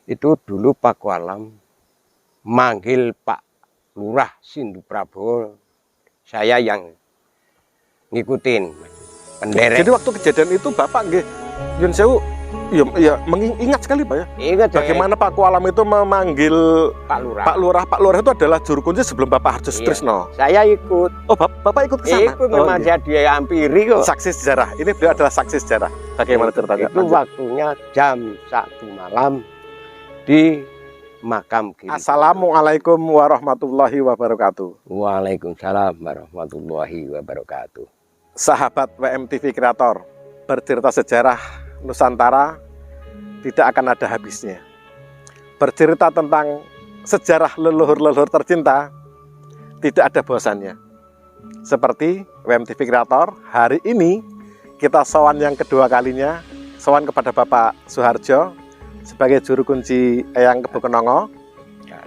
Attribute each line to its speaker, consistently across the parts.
Speaker 1: Itu dulu Pak Kualam manggil Pak Lurah Sindu Prabowo, saya yang ngikutin penderek.
Speaker 2: Jadi waktu kejadian itu Bapak nggih nyun sewu ya mengingat sekali Pak ya.
Speaker 1: Ingat
Speaker 2: bagaimana Pak Kualam itu memanggil
Speaker 1: Pak Lurah.
Speaker 2: Pak Lurah. Pak Lurah itu adalah juru kunci sebelum Bapak Harjo Sutrisno.
Speaker 1: Saya ikut.
Speaker 2: Oh, Bapak ikut ke sana?
Speaker 1: Ikut memang dia hampiri kok.
Speaker 2: Saksi sejarah. Ini beliau adalah saksi sejarah. Bagaimana ceritanya?
Speaker 1: Itu waktunya jam 1 malam di makam kiri.
Speaker 2: Assalamualaikum warahmatullahi wabarakatuh.
Speaker 1: Waalaikumsalam warahmatullahi wabarakatuh.
Speaker 2: Sahabat WMTV Kreator, bercerita sejarah Nusantara tidak akan ada habisnya. Bercerita tentang sejarah leluhur-leluhur tercinta tidak ada bosannya. Seperti WMTV Kreator, hari ini kita sowan yang kedua kalinya, sowan kepada Bapak Suharjo sebagai juru kunci Eyang Kebo Kenongo.
Speaker 1: Ya,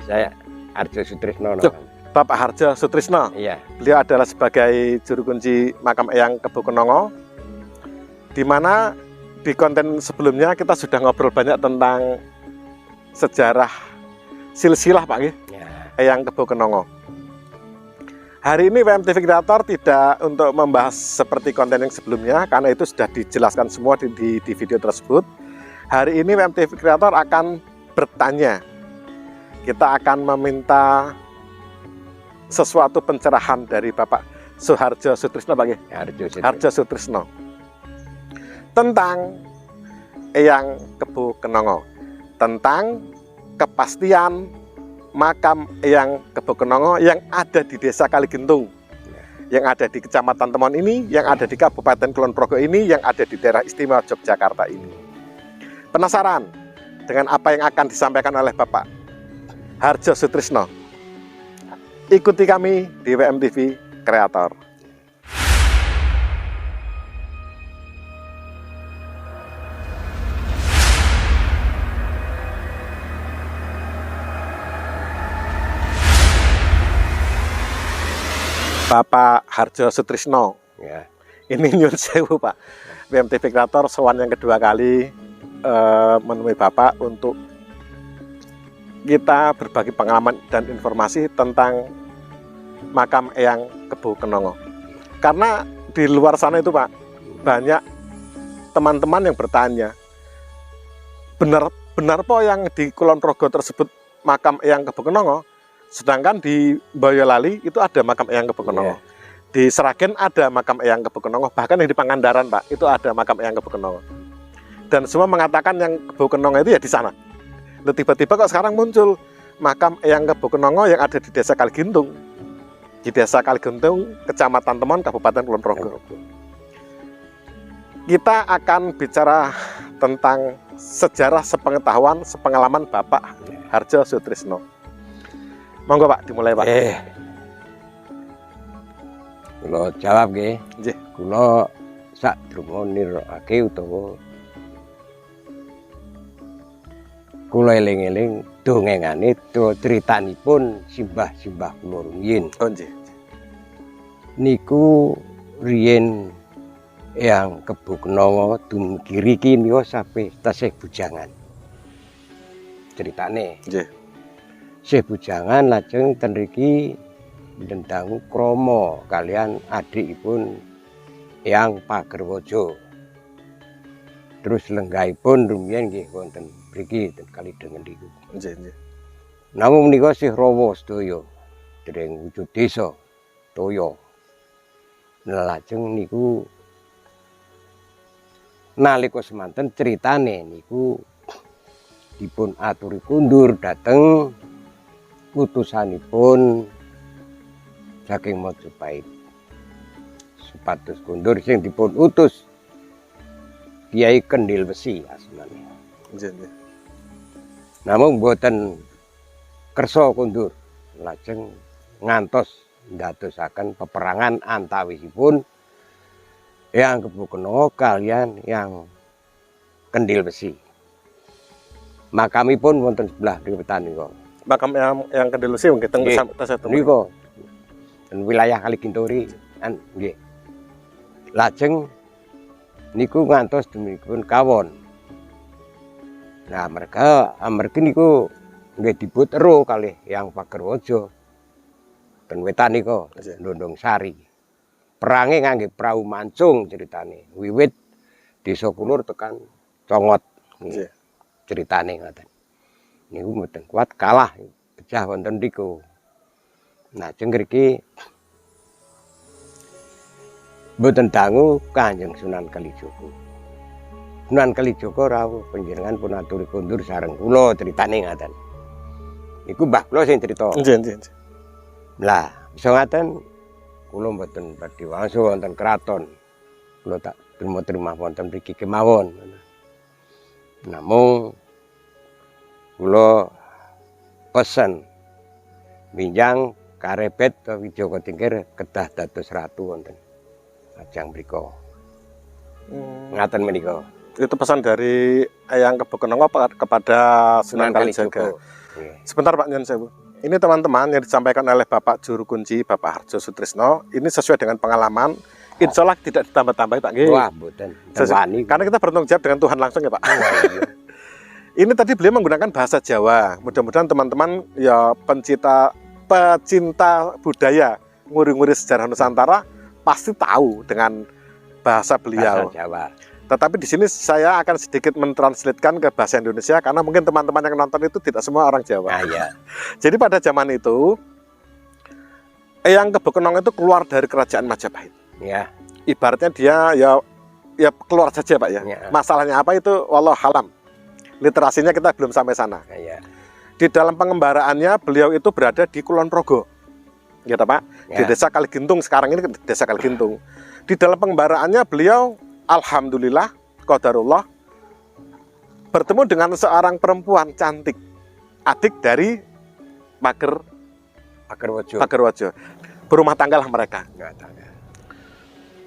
Speaker 1: saya Harjo Sutrisno.
Speaker 2: Bapak Harjo Sutrisno.
Speaker 1: Iya.
Speaker 2: Beliau adalah sebagai juru kunci makam Eyang Kebo Kenongo, di mana di konten sebelumnya kita sudah ngobrol banyak tentang sejarah silsilah Pak ya. Eyang Kebo Kenongo. Hari ini WMTV Kreator tidak untuk membahas seperti konten yang sebelumnya, karena itu sudah dijelaskan semua di video tersebut. Hari ini WMTV Kreator akan bertanya. Kita akan meminta sesuatu pencerahan dari Bapak Suharjo Sutrisno Pak ya? Harjo Sutrisno tentang Eyang Kebo Kenongo, tentang kepastian makam Eyang Kebo Kenongo yang ada di Desa Kaligentung, yang ada di Kecamatan Temon ini, yang ada di Kabupaten Kulon Progo ini, yang ada di daerah istimewa Yogyakarta ini. Penasaran dengan apa yang akan disampaikan oleh Bapak Harjo Sutrisno? Ikuti kami di WMTV Kreator. Bapak Harjo Sutrisno,
Speaker 1: Ya.
Speaker 2: Ini nyun sewu Pak, WMTV Kreator sowan yang kedua kali menemui Bapak untuk kita berbagi pengalaman dan informasi tentang makam Eyang Kebo Kenongo. Karena di luar sana itu Pak, banyak teman-teman yang bertanya, benar po yang di Kulon Progo tersebut makam Eyang Kebo Kenongo, sedangkan di Boyolali itu ada makam Eyang Kebo Kenongo. Di Sragen ada makam Eyang Kebo Kenongo, bahkan yang di Pangandaran Pak, itu ada makam Eyang Kebo Kenongo. Dan semua mengatakan yang Kebo Kenongo itu ya di sana. Lalu tiba-tiba kok sekarang muncul makam Eyang Kebo Kenongo yang ada di Desa Kaligentung. Di Desa Kaligentung, Kecamatan Temon, Kabupaten Kulon Progo. Kita akan bicara tentang sejarah, sepengetahuan, sepengalaman Bapak Harjo Sutrisno. Monggo Pak, dimulai Pak.
Speaker 1: Kula jawab nggih.
Speaker 2: Nggih.
Speaker 1: Kula sadurunge nirokake utawa kula eling-eling dongengane critanipun simbah-simbah kula rumiyin.
Speaker 2: Oh nggih.
Speaker 1: Niku riyen Eyang Kebo Kenongo dumugi riki niku sampe tasih bujangan. Ceritane.
Speaker 2: Nggih.
Speaker 1: Sih bujangan lajeng ten riki ndendangu krama kalian adikipun Eyang Pagerwaja. Terus lenggahipun rumiyin nggih wonten mriki ten Kalidengen niku.
Speaker 2: Nggih, nggih.
Speaker 1: Namung menika sih rawa sedaya dereng wujud desa toya. Lajeng niku nalika semanten critane niku dipun aturi kundur dhateng utusanipun saking Majapahit. Supados kundur sing dipun utus Kiai Kendil Besi asmane.
Speaker 2: Nggih, nggih.
Speaker 1: Namung boten kersa kundur, lajeng ngantos ndadosaken peperangan antawisipun Eyang Kebo Kenongo kalian yang Kendil Besi. Makamipun wonten sebelah mriwetan nika.
Speaker 2: Makam yang Kendil Besi nggih teng Tasih
Speaker 1: nika ten wilayah Kaligentung kan nggih. Lajeng niku ngantos demipun kawon. Nah, mereka niku nggih dibutero kalih yang Pagerwaja. Ten wetan niku Ndondong Sari. Perange ngangge prau mancung ceritane. Wiwit Desa Kulur tekan Congot. Ceritane ngoten. Niku mboten kuat kalah pecah wonten niku. Nah, jeng mriki mboten dangu Kanjeng Sunan Kalijaga. Sunan Kalijaga rawuh panjenengan pun aturi kondur sareng kula critane ngaten. Iku mbah kula sing crita.
Speaker 2: Nggih.
Speaker 1: Lah, iso ngaten kula mboten badhe wangsul wonten kraton. Kula tak terima wonten mriki kemawon. Namung kula pesen minjang karebet Wijaya Tingkir kedah dados ratu wonten ajang mriku. Ngaten menika.
Speaker 2: Itu pesan dari Eyang Kebokenongo kepada Sunan Kalijaga. Sebentar Pak Nyon Sewu. Ini teman-teman yang disampaikan oleh Bapak Juru Kunci, Bapak Harjo Sutrisno. Ini sesuai dengan pengalaman. Insya Allah tidak ditambah-tambah Pak.
Speaker 1: Wah, mboten.
Speaker 2: Karena kita bertanggung jawab dengan Tuhan langsung ya Pak. Ini tadi beliau menggunakan bahasa Jawa. Mudah-mudahan teman-teman ya pecinta budaya, nguri-nguri sejarah Nusantara pasti tahu dengan bahasa beliau.
Speaker 1: Bahasa Jawa.
Speaker 2: Tetapi di sini saya akan sedikit mentranslatekan ke bahasa Indonesia karena mungkin teman-teman yang nonton itu tidak semua orang Jawa.
Speaker 1: Nah, ya.
Speaker 2: Jadi pada zaman itu Eyang Kebokenongo itu keluar dari kerajaan Majapahit.
Speaker 1: Ya.
Speaker 2: Ibaratnya dia ya keluar saja Pak ya. Masalahnya apa itu wallahu alam. Literasinya kita belum sampai sana.
Speaker 1: Ya.
Speaker 2: Di dalam pengembaraannya beliau itu berada di Kulon Progo. Gitu Pak. Di Desa Kaligintung, sekarang ini Desa Kaligintung. Di dalam pengembaraannya beliau alhamdulillah qadarullah bertemu dengan seorang perempuan cantik, adik dari Pagerwaja. Berumah tanggalah mereka.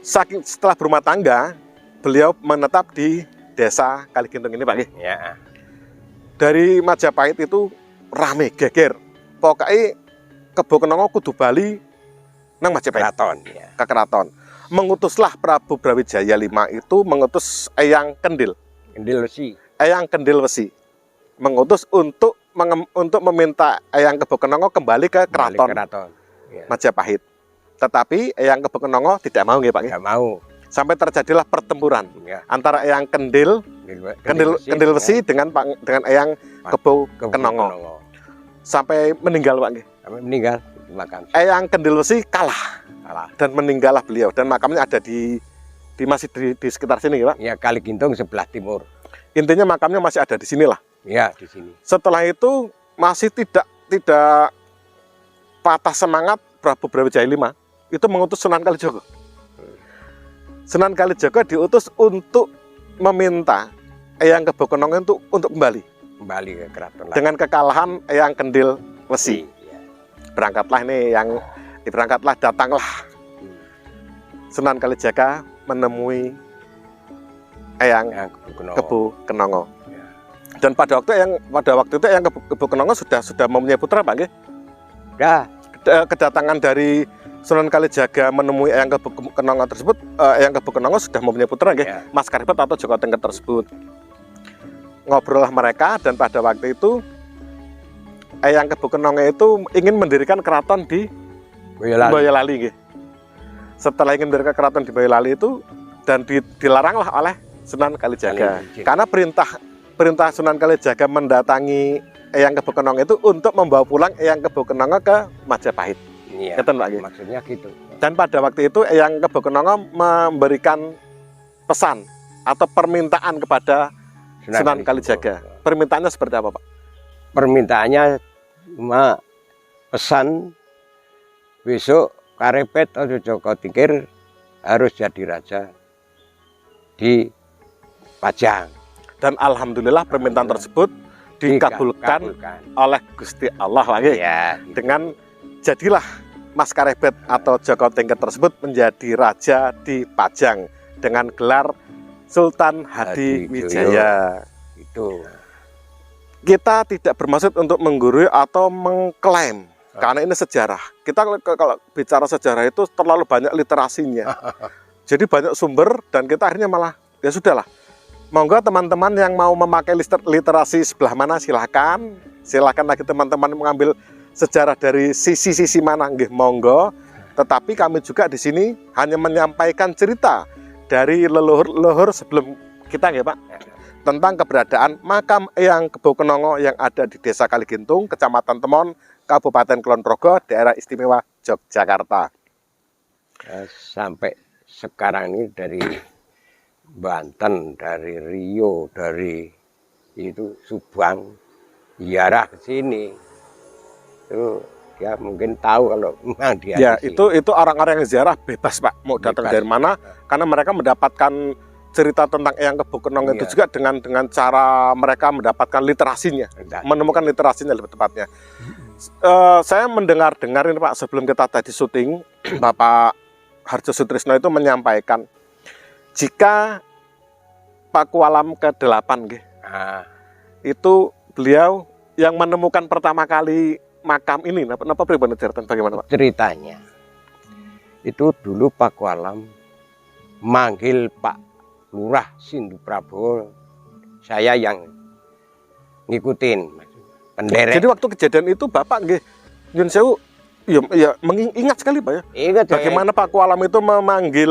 Speaker 2: Setelah berumah tangga, beliau menetap di Desa Kaligintung ini Pak.
Speaker 1: Ya.
Speaker 2: Dari Majapahit itu rame geger. Pokoknya Kebokenongo kudu bali nang Majapahit. Ke keraton. Mengutuslah Prabu Brawijaya V itu mengutus Eyang Kendil Wesi mengutus untuk meminta Eyang Kebokenongo kembali ke keraton. Majapahit. Tetapi Eyang Kebokenongo tidak mau nggih Pak.
Speaker 1: Tidak mau.
Speaker 2: Sampai terjadilah pertempuran antara Eyang Kendil Wesi dengan Eyang Kebokenongo. Sampai meninggal Pak nggih.
Speaker 1: Sampai meninggal makam.
Speaker 2: Eyang Kendil Wesi kalah dan meninggallah beliau dan makamnya ada masih di sekitar sini Pak.
Speaker 1: Ya, Kaligintung sebelah timur.
Speaker 2: Intinya makamnya masih ada di sinilah.
Speaker 1: Ya, di sini.
Speaker 2: Setelah itu masih tidak patah semangat Prabu Brawijaya V itu mengutus Sunan Kalijaga. Sunan Kalijaga diutus untuk meminta Eyang Kebokenongo untuk kembali
Speaker 1: ke keraton. Dengan
Speaker 2: kekalahan Eyang Kendil Wesi. Datanglah Sunan Kalijaga menemui Eyang Kebokenongo. Dan pada waktu itu Eyang Kebokenongo sudah mempunyai putra Pak nggih?
Speaker 1: Ya.
Speaker 2: Kedatangan dari Sunan Kalijaga menemui Eyang Kebokenongo tersebut, Eyang Kebokenongo sudah mempunyai putra nggih? Mas Karebet atau Joko Tingkir tersebut. Ngobrollah mereka dan pada waktu itu Eyang Kebokenongo itu ingin mendirikan keraton di Boyolali. Setelah ingin mendirikan keraton di Boyolali itu dan dilaranglah oleh Sunan Kalijaga. Karena perintah Sunan Kalijaga mendatangi Eyang Kebokenongo itu untuk membawa pulang Eyang Kebokenongo ke Majapahit.
Speaker 1: Iya. Maksudnya gitu.
Speaker 2: Dan pada waktu itu Eyang Kebokenongo memberikan pesan atau permintaan kepada Sunan Kalijaga. Permintaannya seperti apa Pak?
Speaker 1: Permintaannya cuma pesan besok Karebet atau Joko Tingkir harus jadi raja di Pajang.
Speaker 2: Dan alhamdulillah permintaan tersebut dikabulkan oleh Gusti Allah lagi.
Speaker 1: Ya, gitu.
Speaker 2: Dengan jadilah Mas Karebet atau Joko Tingkir tersebut menjadi raja di Pajang dengan gelar Sultan Hadiwijaya.
Speaker 1: Itu.
Speaker 2: Kita tidak bermaksud untuk menggurui atau mengklaim. Karena ini sejarah. Kita kalau bicara sejarah itu terlalu banyak literasinya. Jadi banyak sumber dan kita akhirnya malah ya sudahlah Monggo teman-teman yang mau memakai literasi sebelah mana silakan. Silakan lagi teman-teman mengambil sejarah dari sisi-sisi mana, nggih monggo. Tetapi kami juga di sini hanya menyampaikan cerita dari leluhur-leluhur sebelum kita, nggih Pak, tentang keberadaan makam Eyang Kebo Kenongo yang ada di Desa Kaligintung, Kecamatan Temon, Kabupaten Kulon Progo, Daerah Istimewa Yogyakarta.
Speaker 1: Sampai sekarang ini dari Banten, dari Riau, dari itu Subang, ziarah ke sini. Itu dia mungkin tahu kalau memang dia.
Speaker 2: Ya, itu orang-orang yang ziarah bebas Pak, mau datang dari mana, karena mereka mendapatkan cerita tentang Eyang Kebo Kenongo itu juga dengan cara mereka mendapatkan literasinya, menemukan literasinya lebih tepatnya. Saya mendengar-dengar ini Pak, sebelum kita tadi syuting, Bapak Hardjo Sutrisno itu menyampaikan jika Pakualam ke-8 itu beliau yang menemukan pertama kali makam ini. Napa pribadi cerita bagaimana Pak?
Speaker 1: Ceritanya itu dulu Pakualam manggil Pak Lurah Sindu Prabowo, saya yang ngikutin penderek.
Speaker 2: Jadi waktu kejadian itu Bapak nggih nyun sewu ya mengingat sekali Pak ya.
Speaker 1: Ingat
Speaker 2: bagaimana Pak Kualam itu memanggil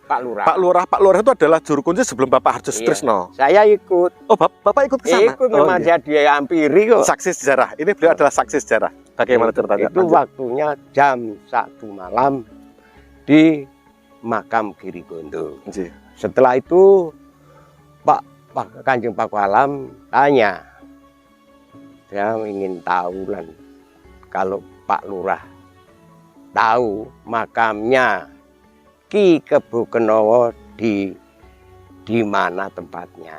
Speaker 1: Pak Lurah.
Speaker 2: Pak Lurah itu adalah juru kunci sebelum Bapak Hardjo Sutrisno.
Speaker 1: Saya ikut.
Speaker 2: Oh, Bapak ikut ke sana?
Speaker 1: Ikut memang dia hampiri kok.
Speaker 2: Saksi sejarah. Ini beliau adalah saksi sejarah. Bagaimana ceritanya?
Speaker 1: Itu waktunya jam 1 malam di makam Girigondo. Setelah itu Kanjeng Pak Kualam tanya, saya ingin tahu lah kalau Pak Lurah tahu makamnya Ki Kebo Kenongo di mana tempatnya.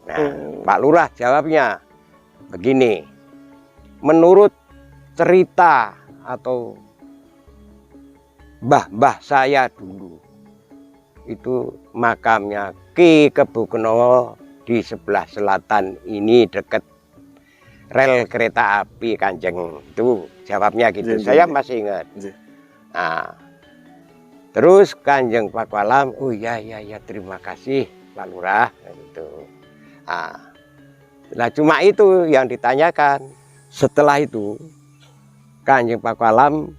Speaker 1: Nah, Pak Lurah jawabnya begini, menurut cerita atau mbah-mbah saya dulu itu makamnya Ki Kebo Kenongo di sebelah selatan ini dekat rel kereta api Kanjeng. Itu jawabnya gitu. Saya masih ingat. Nah, terus Kanjeng Pak Kualam, oh ya terima kasih Pak Lurah gitu. Nah, cuma itu yang ditanyakan. Setelah itu Kanjeng Pak Kualam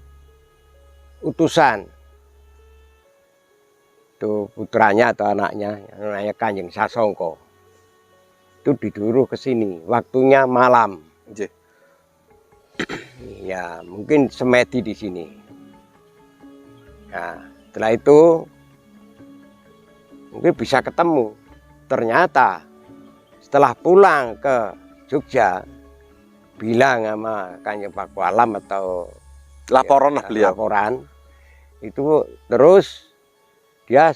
Speaker 1: utusan itu putranya atau anaknya namanya Kanjeng Sasongko itu disuruh ke sini, waktunya malam. Ya mungkin semedi di sini. Nah, setelah itu mungkin bisa ketemu. Ternyata setelah pulang ke Jogja, bilang sama Kanjeng Pak Kualam atau
Speaker 2: laporan beliau.
Speaker 1: Laporan itu, terus dia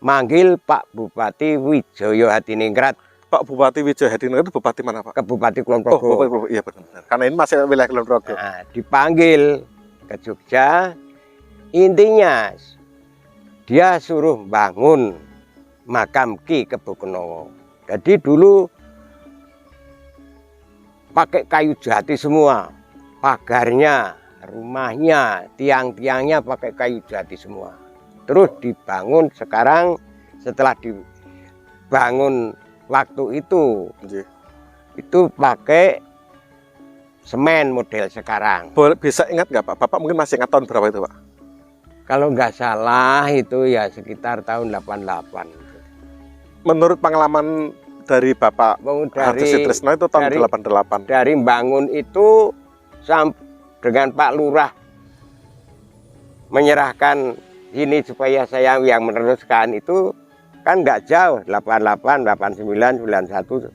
Speaker 1: manggil Pak Bupati Wijaya Hadiningrat.
Speaker 2: Pak Bupati Wijaya Hadiningrat itu bupati mana Pak?
Speaker 1: Ke Bupati Kulon Progo.
Speaker 2: Oh, iya benar. Karena ini masih wilayah Kulon Progo.
Speaker 1: Nah, dipanggil ke Jogja, intinya dia suruh bangun makam Ki Kebo Kenongo. Jadi dulu pakai kayu jati semua, pagarnya, rumahnya, tiang-tiangnya pakai kayu jati semua. Terus dibangun sekarang, setelah dibangun waktu itu pakai semen model sekarang.
Speaker 2: Bisa ingat nggak Pak? Bapak mungkin masih ingat tahun berapa itu Pak?
Speaker 1: Kalau nggak salah itu ya sekitar tahun 88.
Speaker 2: Menurut pengalaman dari Bapak Hardjo Sutrisno itu tahun 88.
Speaker 1: Dari bangun itu dengan Pak Lurah menyerahkan ini supaya saya yang meneruskan itu kan nggak jauh, 88, 89, 91,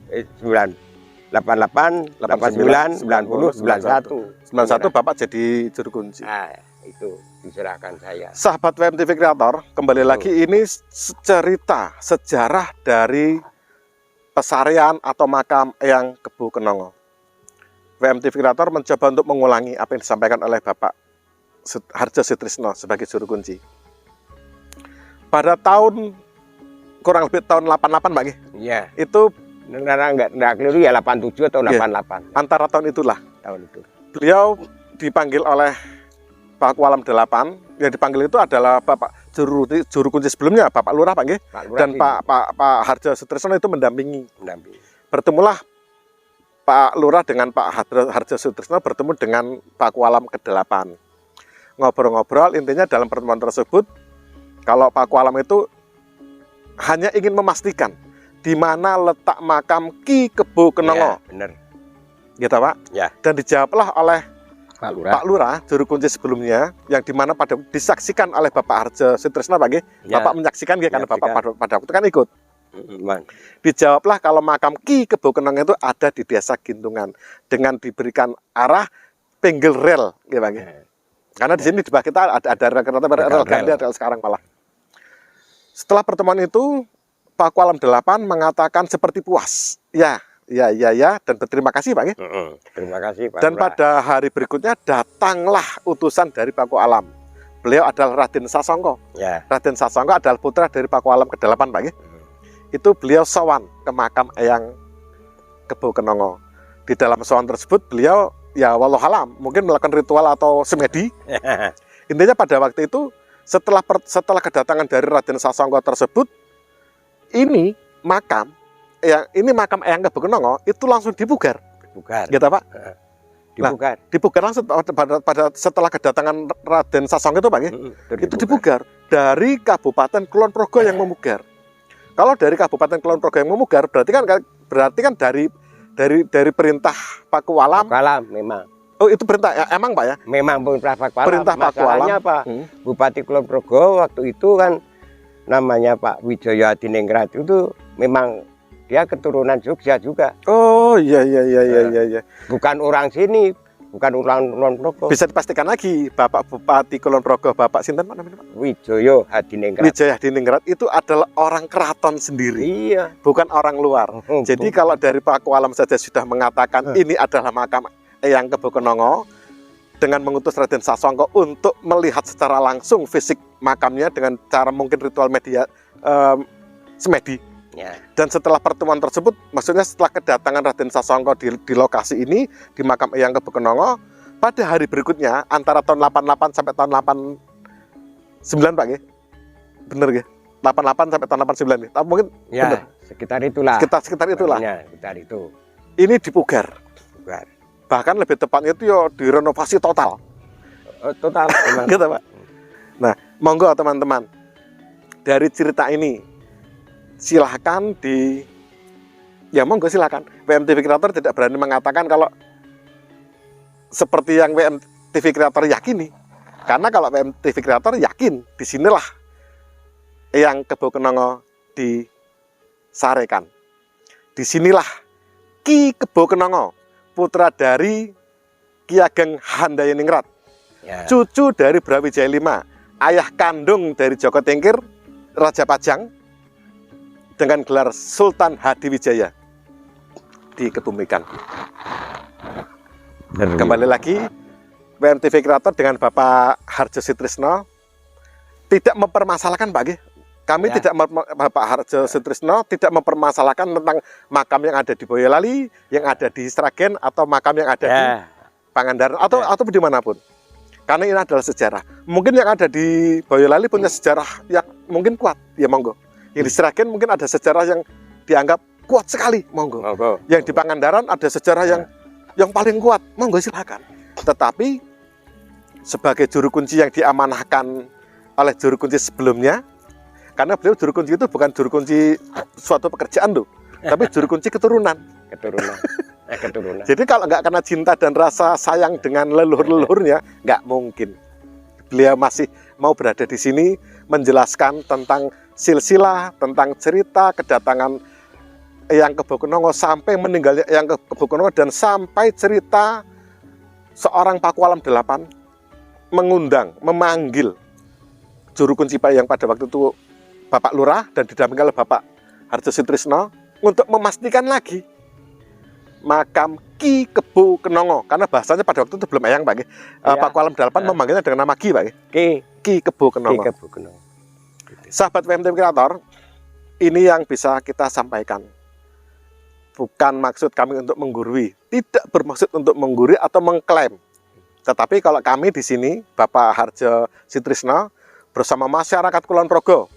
Speaker 1: 88, 89, 90, 91.
Speaker 2: 91 Bapak jadi juru kunci.
Speaker 1: Nah, itu diserahkan saya.
Speaker 2: Sahabat WMTV Kreator, kembali lagi ini cerita sejarah dari pesarian atau makam Eyang Kebo Kenongo. WMTV Kreator mencoba untuk mengulangi apa yang disampaikan oleh Bapak Hardjo Sutrisno sebagai juru kunci. Pada tahun kurang lebih tahun 88 Pak.
Speaker 1: Iya.
Speaker 2: Itu
Speaker 1: nggak keliru ya 87 atau 88.
Speaker 2: Antara tahun itulah.
Speaker 1: Tahun itu.
Speaker 2: Beliau dipanggil oleh Paku Alam 8 yang dipanggil itu adalah Bapak juru kunci sebelumnya, Bapak Lurah Pak nggih. Dan Pak Harjo Sutrisno itu mendampingi. Bertemulah Pak Lurah dengan Pak Harjo Sutrisno bertemu dengan Paku Alam ke-8. Ngobrol-ngobrol, intinya dalam pertemuan tersebut kalau Paku Alam itu hanya ingin memastikan di mana letak makam Ki Kebo Kenongo.
Speaker 1: Ya, benar.
Speaker 2: Gitu Pak.
Speaker 1: Ya.
Speaker 2: Dan dijawablah oleh
Speaker 1: Pak
Speaker 2: Lurah, juru kunci sebelumnya, yang dimana pada disaksikan oleh Bapak Harjo Sutrisno, Pak,
Speaker 1: ya.
Speaker 2: Bapak menyaksikan karena Bapak pada waktu itu kan ikut.
Speaker 1: Man.
Speaker 2: Dijawablah kalau makam Ki Kebo Kenongo itu ada di Desa Gintungan dengan diberikan arah pinggir rel, gitu Pak. Karena di sini di bawah kita ada rel ganti rel sekarang malah. Setelah pertemuan itu, Paku Alam 8 mengatakan seperti puas. Ya, dan berterima kasih Pak.
Speaker 1: Terima kasih Pak.
Speaker 2: Dan pada hari berikutnya datanglah utusan dari Paku Alam. Beliau adalah Raden Sasongko.
Speaker 1: Ya.
Speaker 2: Raden Sasongko adalah putra dari Paku Alam ke-8 Pak. Itu beliau sowan ke makam Eyang Kebo Kenongo. Di dalam sowan tersebut beliau ya wallahualam mungkin melakukan ritual atau semedi. Intinya pada waktu itu setelah kedatangan dari Raden Sasongko tersebut, ini makam Eyang Kebo Kenongo itu langsung dipugar. Gitu Pak. Dipugar langsung pada setelah kedatangan Raden Sasongko itu Pak. Itu dipugar dari Kabupaten Kulon Progo yang memugar. Kalau dari Kabupaten Kulon Progo yang memugar berarti kan dari perintah Paku Alam.
Speaker 1: Paku Alam memang.
Speaker 2: Oh itu perintah ya, emang Pak ya?
Speaker 1: Memang perintah Paku Alam.
Speaker 2: Perintah Paku Alam.
Speaker 1: Apa? Bupati Kulon Progo waktu itu kan namanya Pak Wijaya Adiningrat itu memang dia keturunan Jogja juga.
Speaker 2: Oh iya.
Speaker 1: Bukan orang sini, bukan orang Kulon Progo.
Speaker 2: Bisa dipastikan lagi, Bapak Bupati Kulon Progo, Bapak sinten Pak namanya Pak?
Speaker 1: Wijaya Hadiningrat.
Speaker 2: Wijaya Hadiningrat itu adalah orang keraton sendiri.
Speaker 1: Iya.
Speaker 2: Bukan orang luar. Jadi kalau dari Paku Alam saja sudah mengatakan ini adalah makam Eyang Kebo Kenongo dengan mengutus Raden Sasongko untuk melihat secara langsung fisik makamnya dengan cara mungkin ritual semedi.
Speaker 1: Ya.
Speaker 2: Dan setelah pertemuan tersebut, maksudnya setelah kedatangan Raden Sasongko di lokasi ini, di makam Eyang Kebo Kenongo, pada hari berikutnya, antara tahun 88 sampai tahun 89 Pak ya? Bener ya? 88 sampai tahun 89 nih. Tapi mungkin
Speaker 1: ya,
Speaker 2: bener.
Speaker 1: Sekitar itulah.
Speaker 2: Sekitar itulah.
Speaker 1: Ya, sekitar itu.
Speaker 2: Ini dipugar.
Speaker 1: Bukan.
Speaker 2: Bahkan lebih tepatnya itu ya direnovasi total.
Speaker 1: Total.
Speaker 2: Gitu Pak. Nah, monggo teman-teman. Dari cerita ini silahkan monggo silahkan. WMTV Kreator tidak berani mengatakan kalau seperti yang WMTV Kreator yakini. Karena kalau WMTV Kreator yakin, disinilah Eyang Kebo Kenongo disarekan. Disinilah Ki Kebo Kenongo, putra dari Ki Ageng Handayiningrat, cucu dari Brawijaya V, ayah kandung dari Joko Tingkir, Raja Pajang, dengan gelar Sultan Hadiwijaya dikebumikan. Kembali lagi, WMTV Kreator dengan Bapak Harjo Sutrisno tidak mempermasalahkan Pak. Kami tidak Bapak Harjo Sutrisno tidak mempermasalahkan tentang makam yang ada di Boyolali, yang ada di Sragen, atau makam yang ada di Pangandaran atau dimanapun. Karena ini adalah sejarah. Mungkin yang ada di Boyolali punya sejarah yang mungkin kuat, ya monggo. Yang di Sragen mungkin ada sejarah yang dianggap kuat sekali, monggo. Yang di Pangandaran ada sejarah yang paling kuat, monggo silakan. Tetapi sebagai juru kunci yang diamanahkan oleh juru kunci sebelumnya, karena beliau juru kunci itu bukan juru kunci suatu pekerjaan loh, tapi juru kunci keturunan. Keturunan. Jadi kalau nggak karena cinta dan rasa sayang dengan leluhur-leluhurnya, nggak mungkin. Beliau masih mau berada di sini menjelaskan tentang silsilah, tentang cerita kedatangan Eyang Kebo Kenongo sampai meninggalnya Eyang Kebo Kenongo, dan sampai cerita seorang Paku Alam 8 memanggil juru kunci yang pada waktu itu Bapak Lurah dan didampingi oleh Bapak Harjo Sutrisno untuk memastikan lagi makam Ki Kebo Kenongo, karena bahasanya pada waktu itu belum Eyang Pak. Paku Alam 8 memanggilnya dengan nama Ki Pak. Ki Kebo Kenongo. Sahabat WMTV Kreator, ini yang bisa kita sampaikan. Bukan maksud kami untuk menggurui, tidak bermaksud untuk menggurui atau mengklaim. Tetapi kalau kami di sini, Bapak Harjo Sitrisno bersama masyarakat Kulon Progo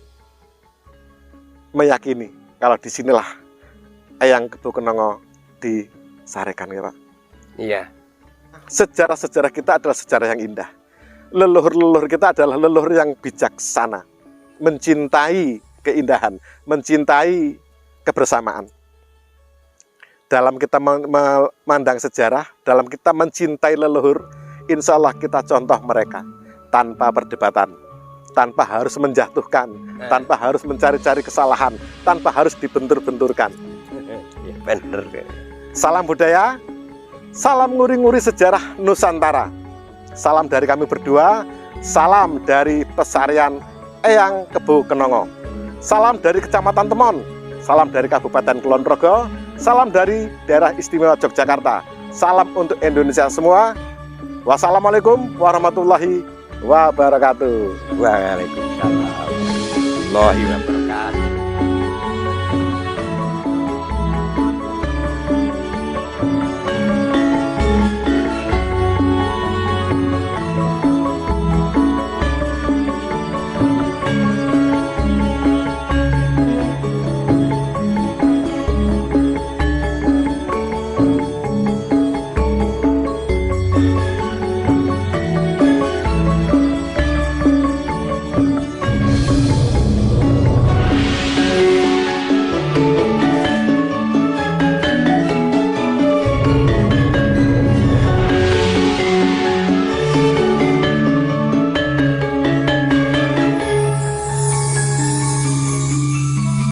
Speaker 2: meyakini kalau disinilah Eyang Kebo Kenongo disarekan, ya Pak.
Speaker 1: Iya.
Speaker 2: Sejarah-sejarah kita adalah sejarah yang indah. Leluhur-leluhur kita adalah leluhur yang bijaksana, mencintai keindahan, mencintai kebersamaan. Dalam kita memandang sejarah, dalam kita mencintai leluhur, insya Allah kita contoh mereka tanpa perdebatan, tanpa harus menjatuhkan, tanpa harus mencari-cari kesalahan, tanpa harus dibentur-benturkan.
Speaker 1: Ya, bener.
Speaker 2: Salam budaya, salam nguri-nguri sejarah Nusantara. Salam dari kami berdua, salam dari pesarian Eyang Kebo Kenongo. Salam dari Kecamatan Temon, salam dari Kabupaten Kulon Progo, salam dari Daerah Istimewa Yogyakarta. Salam untuk Indonesia semua. Wassalamualaikum warahmatullahi wabarakatuh.
Speaker 1: Waalaikumsalam warahmatullahi wabarakatuh.